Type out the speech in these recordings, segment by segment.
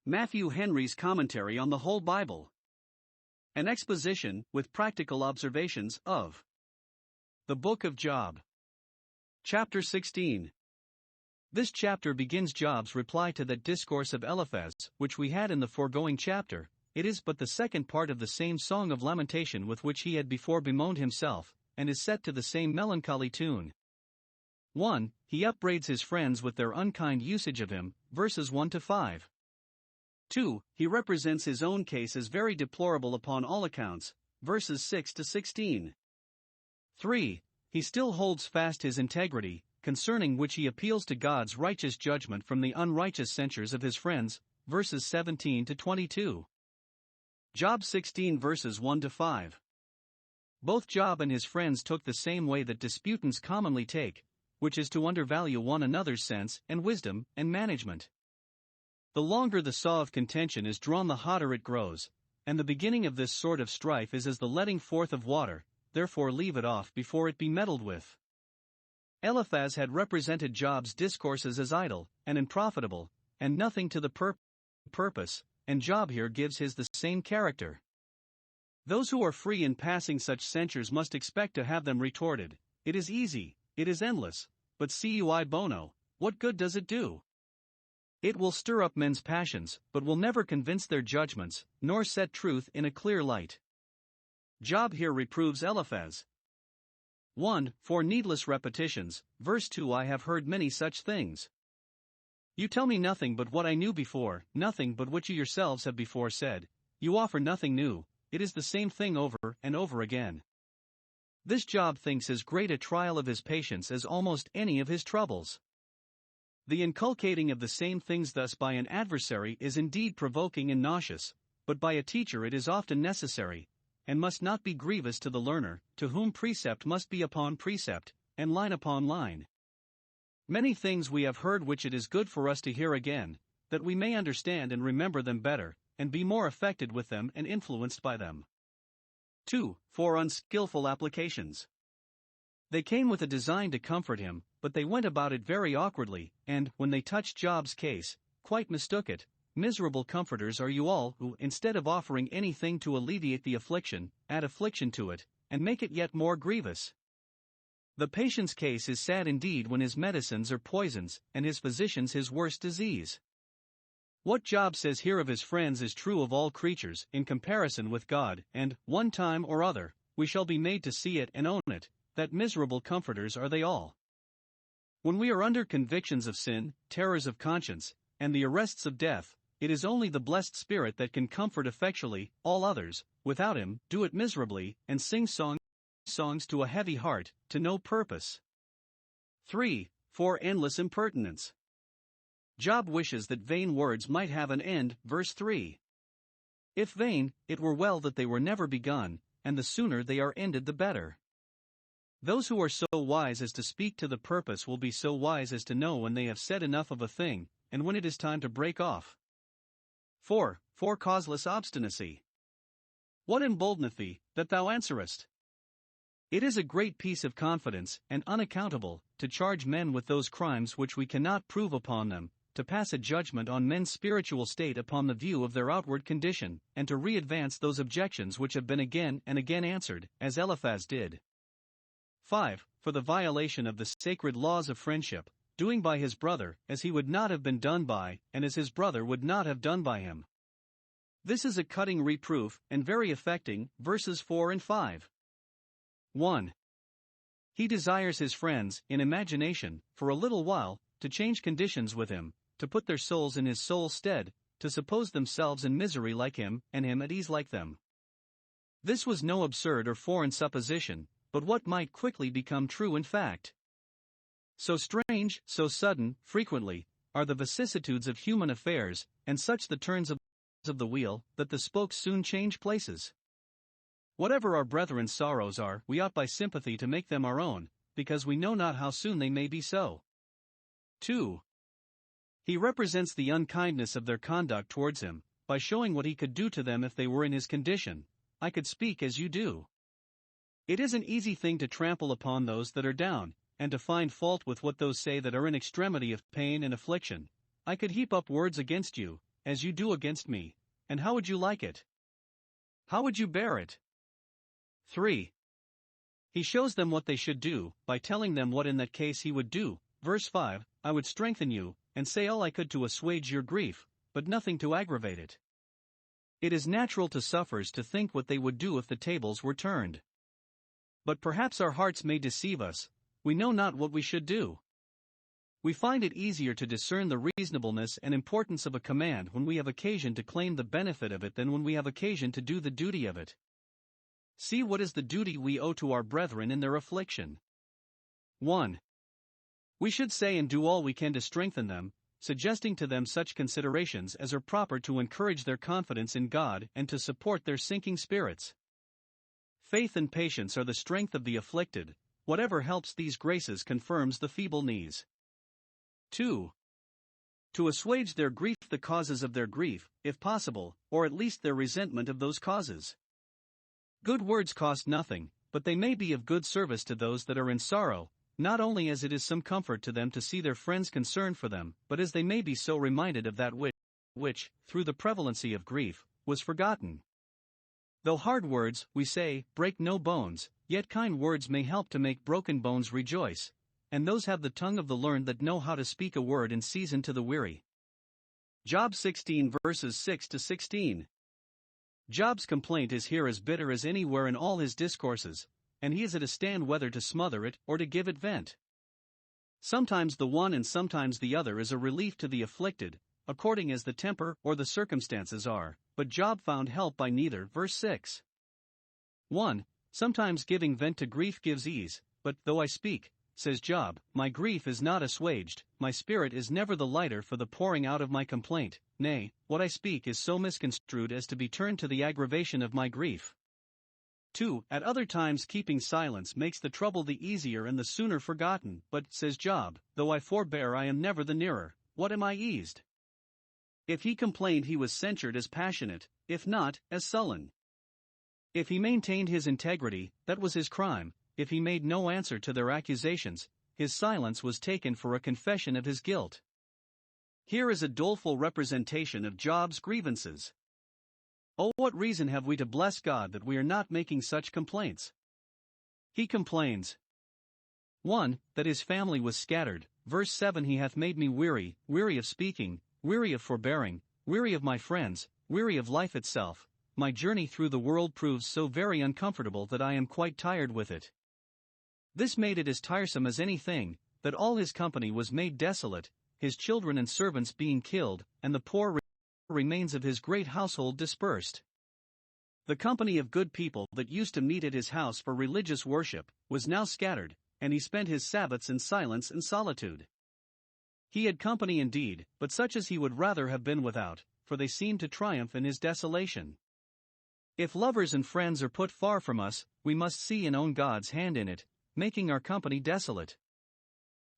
Matthew Henry's Commentary on the Whole Bible. An exposition, with practical observations, of the Book of Job. Chapter 16. This chapter begins Job's reply to that discourse of Eliphaz, which we had in the foregoing chapter. It is but the second part of the same song of lamentation with which he had before bemoaned himself, and is set to the same melancholy tune. 1. He upbraids his friends with their unkind usage of him, verses 1 to 5. 2. He represents his own case as very deplorable upon all accounts, verses 6 to 16. 3. He still holds fast his integrity, concerning which he appeals to God's righteous judgment from the unrighteous censures of his friends, verses 17 to 22. Job 16 verses 1 to 5. Both Job and his friends took the same way that disputants commonly take, which is to undervalue one another's sense and wisdom and management. The longer the saw of contention is drawn, the hotter it grows, and the beginning of this sort of strife is as the letting forth of water, therefore leave it off before it be meddled with. Eliphaz had represented Job's discourses as idle and unprofitable, and nothing to the purpose, and Job here gives his the same character. Those who are free in passing such censures must expect to have them retorted. It is easy, it is endless, but cui bono, what good does it do? It will stir up men's passions, but will never convince their judgments, nor set truth in a clear light. Job here reproves Eliphaz. 1. For needless repetitions, verse 2. I have heard many such things. You tell me nothing but what I knew before, nothing but what you yourselves have before said. You offer nothing new, it is the same thing over and over again. This Job thinks as great a trial of his patience as almost any of his troubles. The inculcating of the same things thus by an adversary is indeed provoking and nauseous, but by a teacher it is often necessary, and must not be grievous to the learner, to whom precept must be upon precept, and line upon line. Many things we have heard which it is good for us to hear again, that we may understand and remember them better, and be more affected with them and influenced by them. 2. For unskillful applications. They came with a design to comfort him, but they went about it very awkwardly, and, when they touched Job's case, quite mistook it. Miserable comforters are you all, who, instead of offering anything to alleviate the affliction, add affliction to it, and make it yet more grievous. The patient's case is sad indeed when his medicines are poisons, and his physicians his worst disease. What Job says here of his friends is true of all creatures, in comparison with God, and, one time or other, we shall be made to see it and own it, that miserable comforters are they all. When we are under convictions of sin, terrors of conscience, and the arrests of death, it is only the blessed Spirit that can comfort effectually. All others, without him, do it miserably, and sing songs to a heavy heart, to no purpose. 3. For endless impertinence. Job wishes that vain words might have an end, verse 3. If vain, it were well that they were never begun, and the sooner they are ended the better. Those who are so wise as to speak to the purpose will be so wise as to know when they have said enough of a thing, and when it is time to break off. 4. For causeless obstinacy. What emboldeneth thee, that thou answerest? It is a great piece of confidence, and unaccountable, to charge men with those crimes which we cannot prove upon them, to pass a judgment on men's spiritual state upon the view of their outward condition, and to re-advance those objections which have been again and again answered, as Eliphaz did. 5. For the violation of the sacred laws of friendship, doing by his brother as he would not have been done by, and as his brother would not have done by him. This is a cutting reproof, and very affecting, verses 4 and 5. 1. He desires his friends, in imagination, for a little while, to change conditions with him, to put their souls in his soul's stead, to suppose themselves in misery like him, and him at ease like them. This was no absurd or foreign supposition, but what might quickly become true in fact. So strange, so sudden, frequently, are the vicissitudes of human affairs, and such the turns of the wheel, that the spokes soon change places. Whatever our brethren's sorrows are, we ought by sympathy to make them our own, because we know not how soon they may be so. 2. He represents the unkindness of their conduct towards him, by showing what he could do to them if they were in his condition. I could speak as you do. It is an easy thing to trample upon those that are down, and to find fault with what those say that are in extremity of pain and affliction. I could heap up words against you, as you do against me, and how would you like it? How would you bear it? 3. He shows them what they should do, by telling them what in that case he would do. Verse 5, I would strengthen you, and say all I could to assuage your grief, but nothing to aggravate it. It is natural to sufferers to think what they would do if the tables were turned. But perhaps our hearts may deceive us, we know not what we should do. We find it easier to discern the reasonableness and importance of a command when we have occasion to claim the benefit of it than when we have occasion to do the duty of it. See what is the duty we owe to our brethren in their affliction. 1. We should say and do all we can to strengthen them, suggesting to them such considerations as are proper to encourage their confidence in God and to support their sinking spirits. Faith and patience are the strength of the afflicted, whatever helps these graces confirms the feeble knees. 2. To assuage their grief, the causes of their grief, if possible, or at least their resentment of those causes. Good words cost nothing, but they may be of good service to those that are in sorrow, not only as it is some comfort to them to see their friends concerned for them, but as they may be so reminded of that which, through the prevalency of grief, was forgotten. Though hard words, we say, break no bones, yet kind words may help to make broken bones rejoice, and those have the tongue of the learned that know how to speak a word in season to the weary. Job 16 verses 6 to 16. Job's complaint is here as bitter as anywhere in all his discourses, and he is at a stand whether to smother it or to give it vent. Sometimes the one and sometimes the other is a relief to the afflicted, according as the temper or the circumstances are, but Job found help by neither. Verse 6. 1. Sometimes giving vent to grief gives ease, but though I speak, says Job, my grief is not assuaged, my spirit is never the lighter for the pouring out of my complaint, nay, what I speak is so misconstrued as to be turned to the aggravation of my grief. 2. At other times keeping silence makes the trouble the easier and the sooner forgotten, but, says Job, though I forbear I am never the nearer, what am I eased? If he complained he was censured as passionate, if not, as sullen. If he maintained his integrity, that was his crime. If he made no answer to their accusations, his silence was taken for a confession of his guilt. Here is a doleful representation of Job's grievances. Oh, what reason have we to bless God that we are not making such complaints? He complains. 1. That his family was scattered. Verse 7 He hath made me weary, weary of speaking, weary of forbearing, weary of my friends, weary of life itself. My journey through the world proves so very uncomfortable that I am quite tired with it. This made it as tiresome as anything, that all his company was made desolate, his children and servants being killed, and the poor remains of his great household dispersed. The company of good people that used to meet at his house for religious worship was now scattered, and he spent his Sabbaths in silence and solitude. He had company indeed, but such as he would rather have been without, for they seemed to triumph in his desolation. If lovers and friends are put far from us, we must see and own God's hand in it, making our company desolate.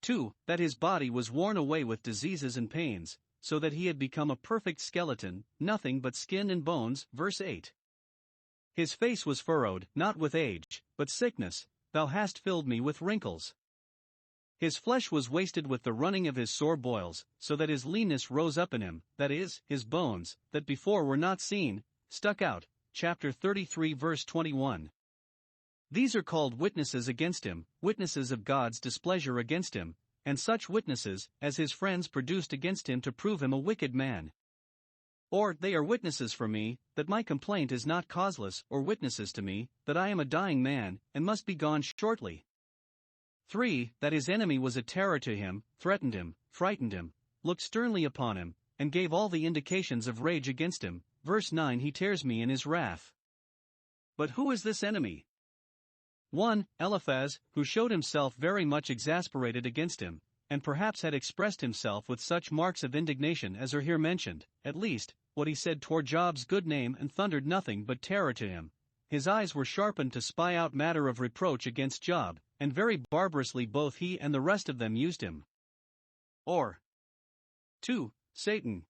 2. That his body was worn away with diseases and pains, so that he had become a perfect skeleton, nothing but skin and bones. Verse 8. His face was furrowed, not with age, but sickness, thou hast filled me with wrinkles. His flesh was wasted with the running of his sore boils, so that his leanness rose up in him, that is, his bones, that before were not seen, stuck out. Chapter 33 verse 21. These are called witnesses against him, witnesses of God's displeasure against him, and such witnesses as his friends produced against him to prove him a wicked man. Or they are witnesses for me, that my complaint is not causeless, or witnesses to me, that I am a dying man, and must be gone shortly. 3. That his enemy was a terror to him, threatened him, frightened him, looked sternly upon him, and gave all the indications of rage against him. Verse 9 He tears me in his wrath. But who is this enemy? 1. Eliphaz, who showed himself very much exasperated against him, and perhaps had expressed himself with such marks of indignation as are here mentioned, at least, what he said toward Job's good name and thundered nothing but terror to him. His eyes were sharpened to spy out matter of reproach against Job, and very barbarously both he and the rest of them used him. Or 2. Satan.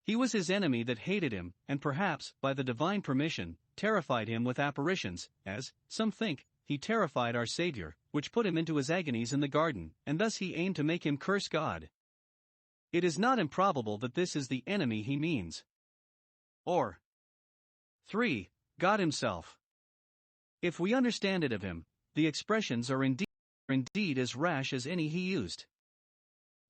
He was his enemy that hated him, and perhaps, by the divine permission, terrified him with apparitions, as, some think, he terrified our Savior, which put him into his agonies in the garden, and thus he aimed to make him curse God. It is not improbable that this is the enemy he means. Or 3. God himself. If we understand it of him, the expressions are indeed as rash as any he used.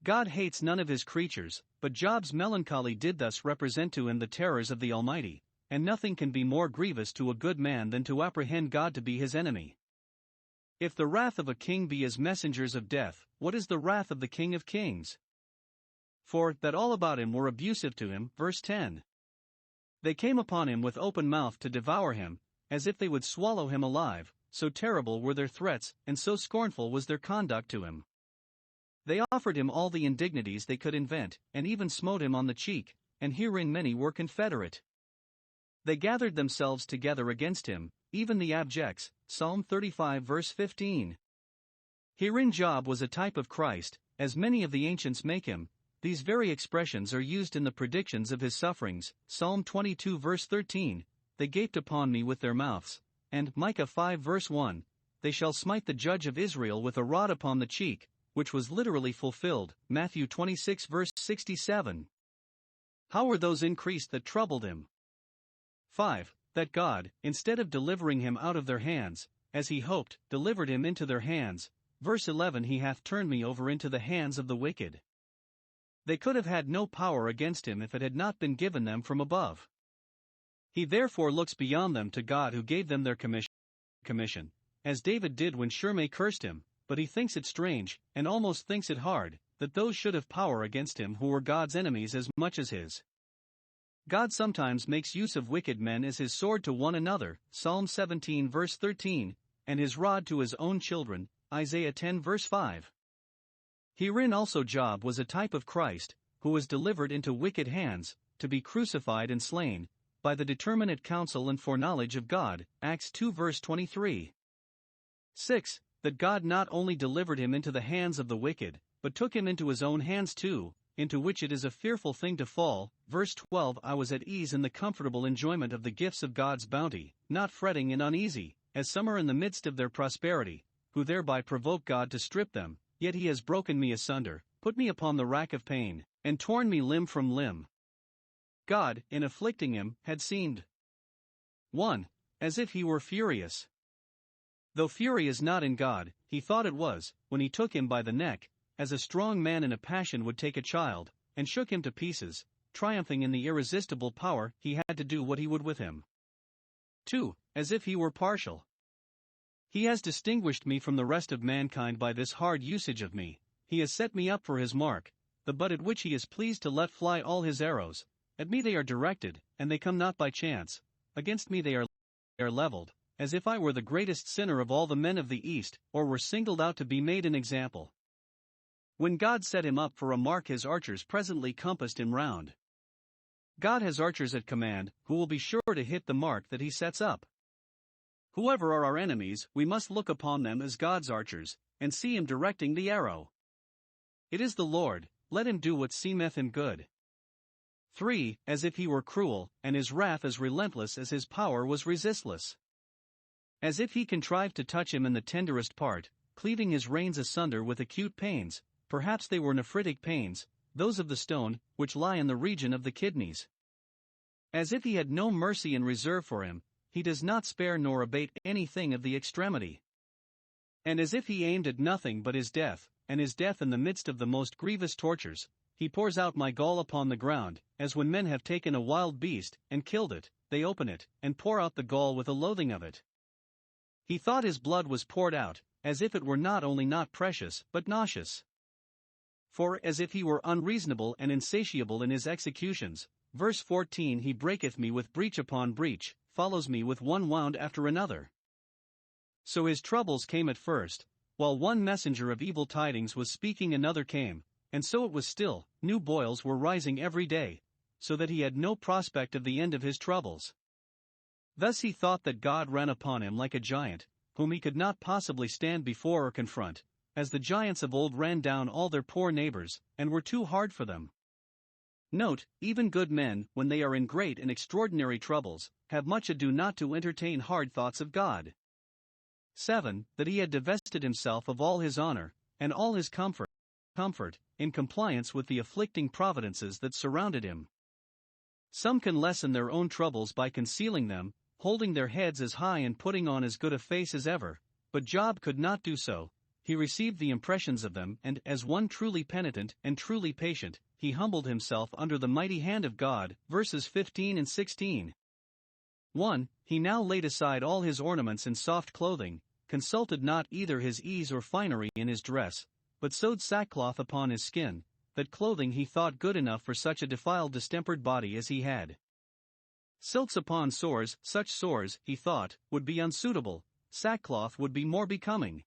God hates none of his creatures, but Job's melancholy did thus represent to him the terrors of the Almighty, and nothing can be more grievous to a good man than to apprehend God to be his enemy. If the wrath of a king be as messengers of death, what is the wrath of the King of Kings? For that all about him were abusive to him, verse 10. They came upon him with open mouth to devour him, as if they would swallow him alive, so terrible were their threats, and so scornful was their conduct to him. They offered him all the indignities they could invent, and even smote him on the cheek, and herein many were confederate. They gathered themselves together against him, even the abjects, Psalm 35 verse 15. Herein Job was a type of Christ, as many of the ancients make him. These very expressions are used in the predictions of his sufferings, Psalm 22 verse 13, they gaped upon me with their mouths, and Micah 5 verse 1, they shall smite the judge of Israel with a rod upon the cheek, which was literally fulfilled, Matthew 26 verse 67. How were those increased that troubled him? 5. That God, instead of delivering him out of their hands, as he hoped, delivered him into their hands, verse 11 he hath turned me over into the hands of the wicked. They could have had no power against him if it had not been given them from above. He therefore looks beyond them to God who gave them their commission, as David did when Shimei cursed him, but he thinks it strange, and almost thinks it hard, that those should have power against him who were God's enemies as much as his. God sometimes makes use of wicked men as his sword to one another, Psalm 17 verse 13, and his rod to his own children, Isaiah 10 verse 5. Herein also Job was a type of Christ, who was delivered into wicked hands, to be crucified and slain, by the determinate counsel and foreknowledge of God, Acts 2 verse 23. 6. That God not only delivered him into the hands of the wicked, but took him into his own hands too, into which it is a fearful thing to fall, verse 12 I was at ease in the comfortable enjoyment of the gifts of God's bounty, not fretting and uneasy, as some are in the midst of their prosperity, who thereby provoke God to strip them, yet he has broken me asunder, put me upon the rack of pain, and torn me limb from limb. God, in afflicting him, had seemed 1. As if he were furious. Though fury is not in God, he thought it was, when he took him by the neck, as a strong man in a passion would take a child, and shook him to pieces, triumphing in the irresistible power he had to do what he would with him. 2. As if he were partial. He has distinguished me from the rest of mankind by this hard usage of me, he has set me up for his mark, the butt at which he is pleased to let fly all his arrows. At me they are directed, and they come not by chance, against me they are leveled, as if I were the greatest sinner of all the men of the East, or were singled out to be made an example. When God set him up for a mark his archers presently compassed him round. God has archers at command, who will be sure to hit the mark that he sets up. Whoever are our enemies, we must look upon them as God's archers, and see him directing the arrow. It is the Lord, let him do what seemeth him good. 3. As if he were cruel, and his wrath as relentless as his power was resistless. As if he contrived to touch him in the tenderest part, cleaving his reins asunder with acute pains, perhaps they were nephritic pains, those of the stone, which lie in the region of the kidneys. As if he had no mercy in reserve for him, he does not spare nor abate anything of the extremity. And as if he aimed at nothing but his death, and his death in the midst of the most grievous tortures, he pours out my gall upon the ground, as when men have taken a wild beast, and killed it, they open it, and pour out the gall with a loathing of it. He thought his blood was poured out, as if it were not only not precious, but nauseous. For as if he were unreasonable and insatiable in his executions, verse 14 he breaketh me with breach upon breach, follows me with one wound after another. So his troubles came at first, while one messenger of evil tidings was speaking another came, and so it was still, new boils were rising every day, so that he had no prospect of the end of his troubles. Thus he thought that God ran upon him like a giant, whom he could not possibly stand before or confront, as the giants of old ran down all their poor neighbors, and were too hard for them. Note, even good men, when they are in great and extraordinary troubles, have much ado not to entertain hard thoughts of God. 7. That he had divested himself of all his honor, and all his comfort, comfort, in compliance with the afflicting providences that surrounded him. Some can lessen their own troubles by concealing them, holding their heads as high and putting on as good a face as ever, but Job could not do so. He received the impressions of them, and, as one truly penitent and truly patient, he humbled himself under the mighty hand of God. Verses 15 and 16. 1. He now laid aside all his ornaments and soft clothing, consulted not either his ease or finery in his dress, but sewed sackcloth upon his skin, that clothing he thought good enough for such a defiled distempered body as he had. Silks upon sores, such sores, he thought, would be unsuitable, sackcloth would be more becoming.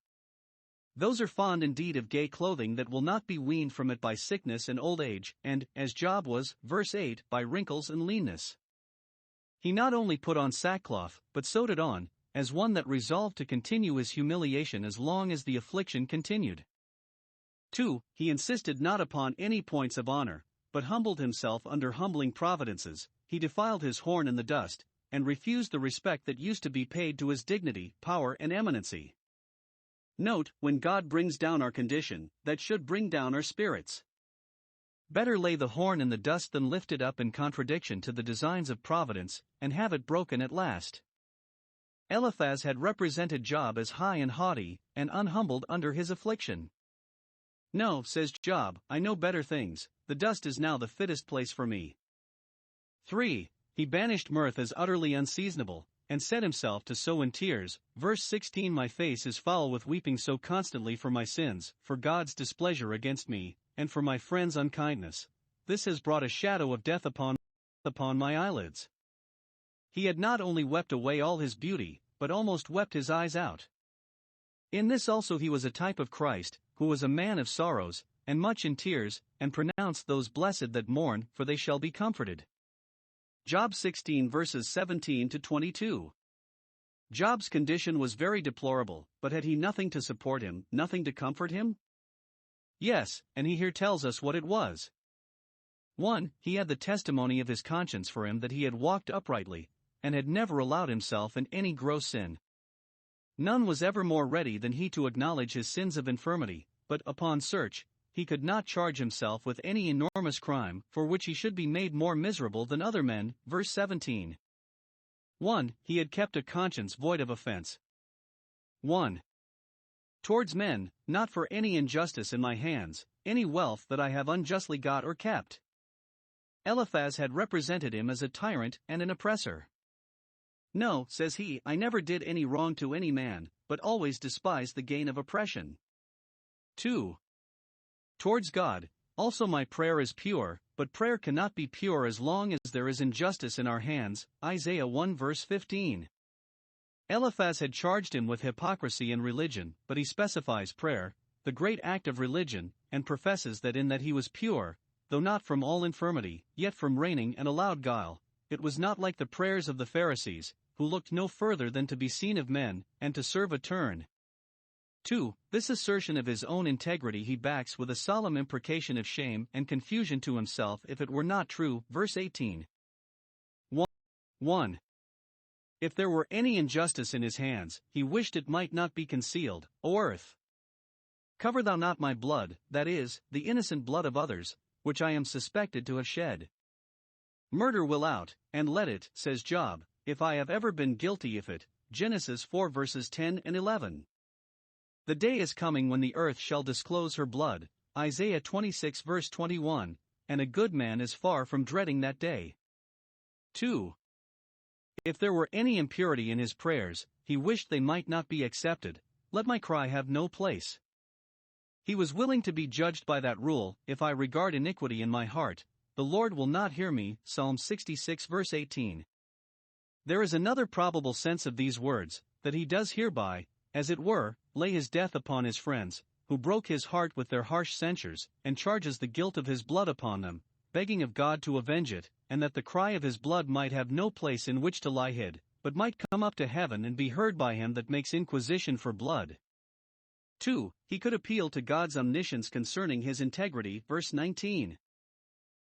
Those are fond indeed of gay clothing that will not be weaned from it by sickness and old age, and, as Job was, verse 8, by wrinkles and leanness. He not only put on sackcloth, but sewed it on, as one that resolved to continue his humiliation as long as the affliction continued. 2. He insisted not upon any points of honor, but humbled himself under humbling providences. He defiled his horn in the dust, and refused the respect that used to be paid to his dignity, power, and eminency. Note, when God brings down our condition, that should bring down our spirits. Better lay the horn in the dust than lift it up in contradiction to the designs of providence, and have it broken at last. Eliphaz had represented Job as high and haughty, and unhumbled under his affliction. No, says Job, I know better things, the dust is now the fittest place for me. 3. He banished mirth as utterly unseasonable, and set himself to sow in tears. Verse 16. My face is foul with weeping so constantly for my sins, for God's displeasure against me, and for my friends' unkindness. This has brought a shadow of death upon my eyelids. He had not only wept away all his beauty, but almost wept his eyes out. In this also he was a type of Christ, who was a man of sorrows, and much in tears, and pronounced those blessed that mourn, for they shall be comforted. Job 16 verses 17 to 22. Job's condition was very deplorable, but had he nothing to support him, nothing to comfort him? Yes, and he here tells us what it was. 1. He had the testimony of his conscience for him that he had walked uprightly, and had never allowed himself in any gross sin. None was ever more ready than he to acknowledge his sins of infirmity, but, upon search, he could not charge himself with any enormous crime for which he should be made more miserable than other men. Verse 17. 1. He had kept a conscience void of offense. 1. Towards men, not for any injustice in my hands, any wealth that I have unjustly got or kept. Eliphaz had represented him as a tyrant and an oppressor. No, says he, I never did any wrong to any man, but always despised the gain of oppression. 2. Towards God, also my prayer is pure, but prayer cannot be pure as long as there is injustice in our hands. Isaiah 1 verse 15. Eliphaz had charged him with hypocrisy in religion, but he specifies prayer, the great act of religion, and professes that in that he was pure, though not from all infirmity, yet from reigning and allowed guile. It was not like the prayers of the Pharisees, who looked no further than to be seen of men, and to serve a turn. 2. This assertion of his own integrity he backs with a solemn imprecation of shame and confusion to himself if it were not true. Verse 18. 1. If there were any injustice in his hands, he wished it might not be concealed. O earth, cover thou not my blood, that is, the innocent blood of others, which I am suspected to have shed. Murder will out, and let it, says Job, if I have ever been guilty of it. Genesis 4 verses 10 and 11. The day is coming when the earth shall disclose her blood. Isaiah 26 verse 21, and a good man is far from dreading that day. 2. If there were any impurity in his prayers, he wished they might not be accepted. Let my cry have no place. He was willing to be judged by that rule. If I regard iniquity in my heart, the Lord will not hear me. Psalm 66 verse 18. There is another probable sense of these words, that he does hereby, as it were, lay his death upon his friends, who broke his heart with their harsh censures, and charges the guilt of his blood upon them, begging of God to avenge it, and that the cry of his blood might have no place in which to lie hid, but might come up to heaven and be heard by him that makes inquisition for blood. 2. He could appeal to God's omniscience concerning his integrity. Verse 19.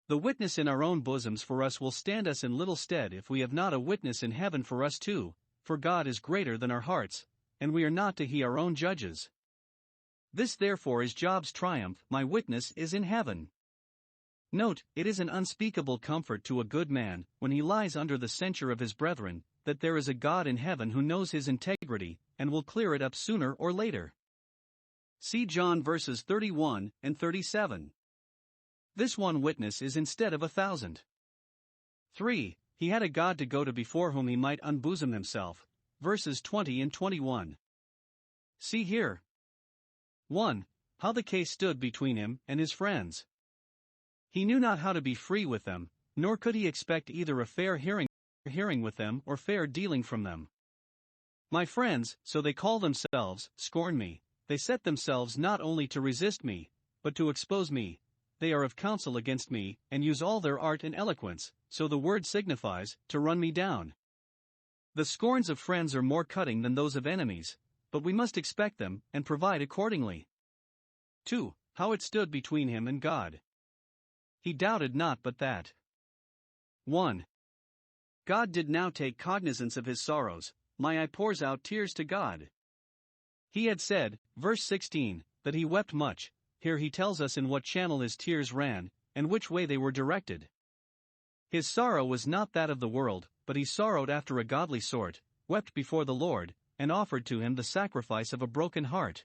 The witness in our own bosoms for us will stand us in little stead if we have not a witness in heaven for us too, for God is greater than our hearts, and we are not to he our own judges. This therefore is Job's triumph, my witness is in heaven. Note, it is an unspeakable comfort to a good man, when he lies under the censure of his brethren, that there is a God in heaven who knows his integrity, and will clear it up sooner or later. See John verses 31 and 37. This one witness is instead of 1,000. 3. He had a God to go to before whom he might unbosom himself. Verses 20 and 21. See here. 1. How the case stood between him and his friends. He knew not how to be free with them, nor could he expect either a fair hearing with them or fair dealing from them. My friends, so they call themselves, scorn me, they set themselves not only to resist me, but to expose me, they are of counsel against me, and use all their art and eloquence, so the word signifies, to run me down. The scorns of friends are more cutting than those of enemies, but we must expect them, and provide accordingly. 2. How it stood between him and God. He doubted not but that 1. God did now take cognizance of his sorrows, my eye pours out tears to God. He had said, verse 16, that he wept much. Here he tells us in what channel his tears ran, and which way they were directed. His sorrow was not that of the world, but he sorrowed after a godly sort, wept before the Lord, and offered to him the sacrifice of a broken heart.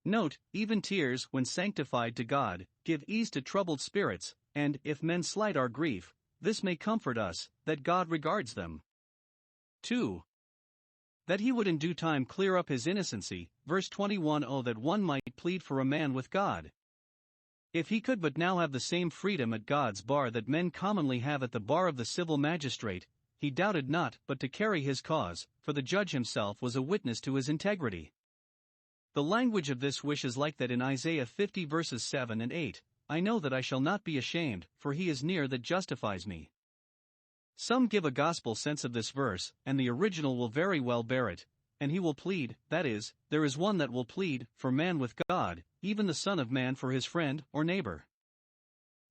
Note, even tears, when sanctified to God, give ease to troubled spirits, and, if men slight our grief, this may comfort us, that God regards them. 2. That he would in due time clear up his innocency, verse 21. Oh, that one might plead for a man with God. If he could but now have the same freedom at God's bar that men commonly have at the bar of the civil magistrate, he doubted not but to carry his cause, for the judge himself was a witness to his integrity. The language of this wish is like that in Isaiah 50 verses 7 and 8, I know that I shall not be ashamed, for he is near that justifies me. Some give a gospel sense of this verse, and the original will very well bear it, and he will plead, that is, there is one that will plead, for man with God, even the Son of Man for his friend or neighbor.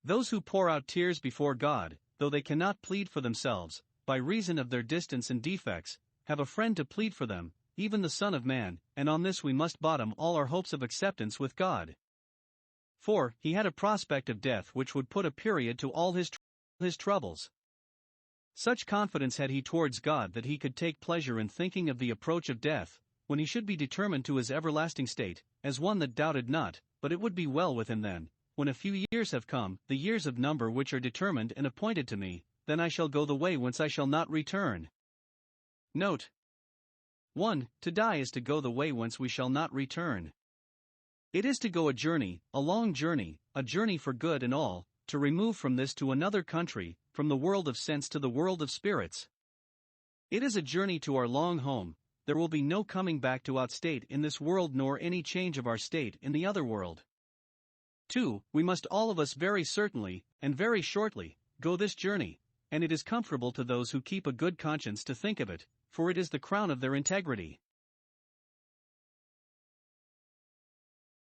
Those who pour out tears before God, though they cannot plead for themselves, by reason of their distance and defects, have a friend to plead for them, even the Son of Man, and on this we must bottom all our hopes of acceptance with God. 4. He had a prospect of death which would put a period to all his troubles. Such confidence had he towards God that he could take pleasure in thinking of the approach of death, when he should be determined to his everlasting state, as one that doubted not, but it would be well with him then, when a few years have come, the years of number which are determined and appointed to me, then I shall go the way whence I shall not return. Note. 1. To die is to go the way whence we shall not return. It is to go a journey, a long journey, a journey for good and all, to remove from this to another country, from the world of sense to the world of spirits. It is a journey to our long home. There will be no coming back to our state in this world nor any change of our state in the other world. 2. We must all of us very certainly, and very shortly, go this journey, and it is comfortable to those who keep a good conscience to think of it, for it is the crown of their integrity.